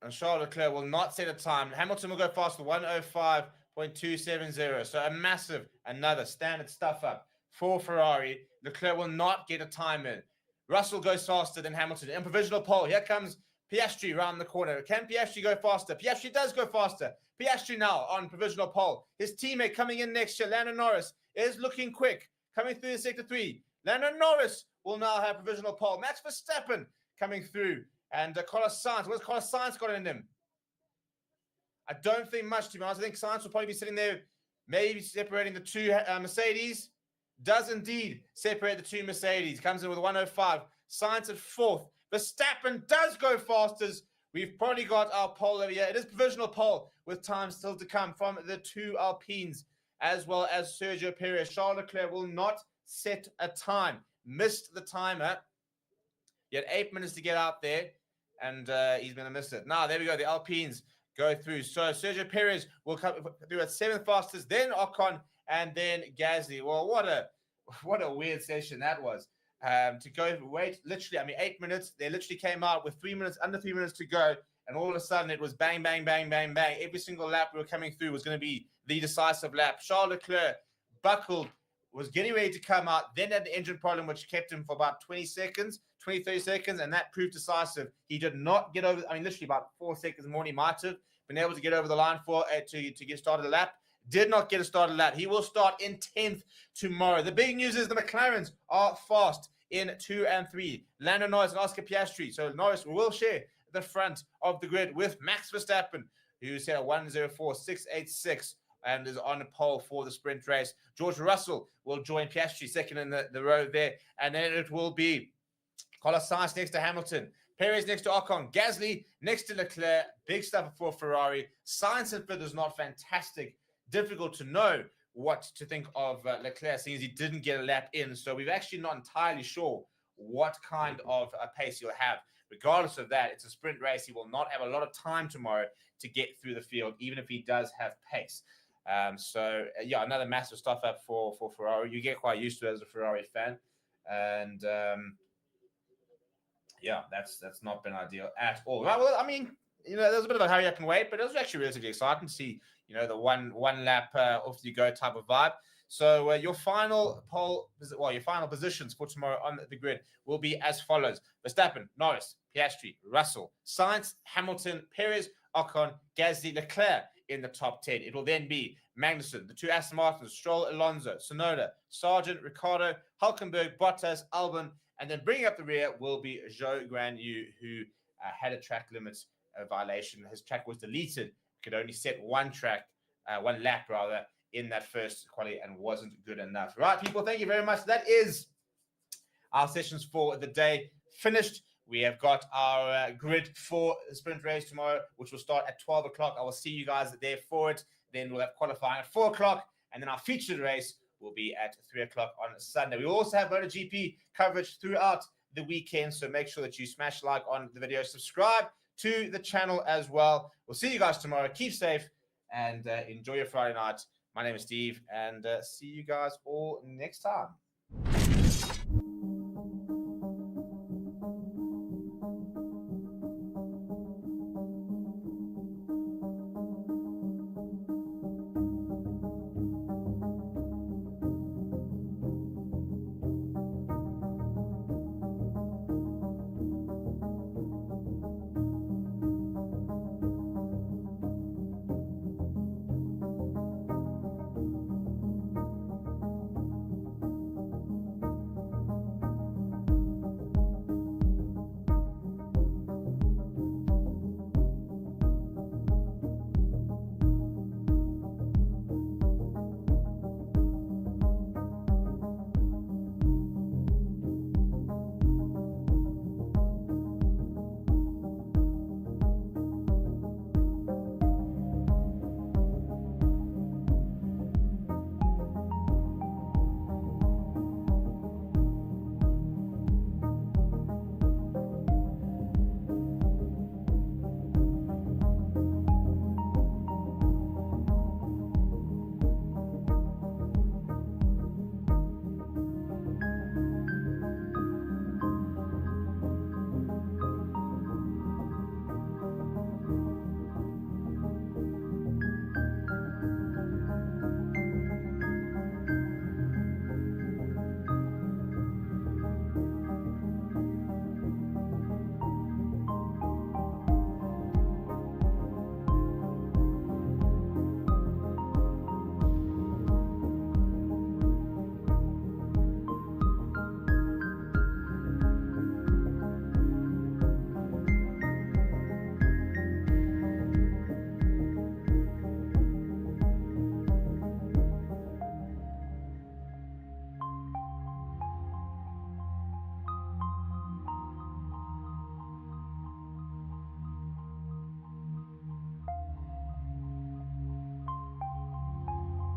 And Charles Leclerc will not set a time. Hamilton will go faster, 1:05.270. So a massive, another standard stuff up for Ferrari. Leclerc will not get a time in. Russell goes faster than Hamilton. In provisional pole, here comes Piastri around the corner. Can Piastri go faster? Piastri does go faster. Piastri now on provisional pole. His teammate coming in next year, Lando Norris, is looking quick. Coming through the sector 3. Lando Norris will now have provisional pole. Max Verstappen coming through. And Carlos Sainz. What's Carlos Sainz got in him? I don't think much, to be honest. I think Sainz will probably be sitting there, maybe separating the two Mercedes. Does indeed separate the two Mercedes. Comes in with 1:05. Sainz at 4th. Verstappen does go fastest. We've probably got our pole over here. It is provisional pole with time still to come from the two Alpines as well as Sergio Perez. Charles Leclerc will not set a time. Missed the timer. He had 8 minutes to get out there and he's going to miss it. Now, there we go. The Alpines go through. So Sergio Perez will come through at 7th fastest, then Ocon, and then Gasly. Well, what a weird session that was. To go wait, literally, I mean, 8 minutes. They literally came out with 3 minutes, under 3 minutes to go, and all of a sudden it was bang, bang, bang, bang, bang. Every single lap we were coming through was going to be the decisive lap. Charles Leclerc buckled, was getting ready to come out, then had the engine problem, which kept him for about 20 seconds, 20, 30 seconds, and that proved decisive. He did not get over, I mean, literally about 4 seconds more, he might have been able to get over the line for to get started the lap. Did not get a started lap. He will start in 10th tomorrow. The big news is the McLarens are fast in 2 and 3. Lando Norris and Oscar Piastri. So Norris will share the front of the grid with Max Verstappen, who's here at 1:04.686 and is on a pole for the sprint race. George Russell will join Piastri second in the row there. And then it will be Carlos Sainz next to Hamilton. Perez next to Ocon. Gasly next to Leclerc. Big stuff for Ferrari. Sainz and fifth is not fantastic. Difficult to know what to think of Leclerc, seeing as he didn't get a lap in. So we're actually not entirely sure what kind of a pace he'll have. Regardless of that, it's a sprint race. He will not have a lot of time tomorrow to get through the field, even if he does have pace. Yeah, another massive stuff up for Ferrari. You get quite used to it as a Ferrari fan. And yeah, that's not been ideal at all. Well, I mean, there was a bit of a hurry up and wait, but it was actually relatively exciting to see, the one lap off you go type of vibe. So your final positions for tomorrow on the grid will be as follows: Verstappen, Norris, Piastri, Russell, Sainz, Hamilton, Perez, Ocon, Gasly, Leclerc in the top 10. It will then be Magnussen, the two Aston Martins, Stroll, Alonso, Tsunoda, Sargent, Ricciardo, Hülkenberg, Bottas, Albon, and then bringing up the rear will be Zhou Guanyu, who had a track limits violation. His track was deleted. Could only set one lap in that first quali and wasn't good enough. Right, people, thank you very much. That is our sessions for the day finished. We have got our grid for the sprint race tomorrow, which will start at 12 o'clock. I will see you guys there for it. Then we'll have qualifying at 4 o'clock, and then our featured race will be at 3 o'clock on Sunday. We also have Moto GP coverage throughout the weekend, so make sure that you smash like on the video, subscribe to the channel as well. We'll see you guys tomorrow. Keep safe and enjoy your Friday night. My name is Steve, and see you guys all next time.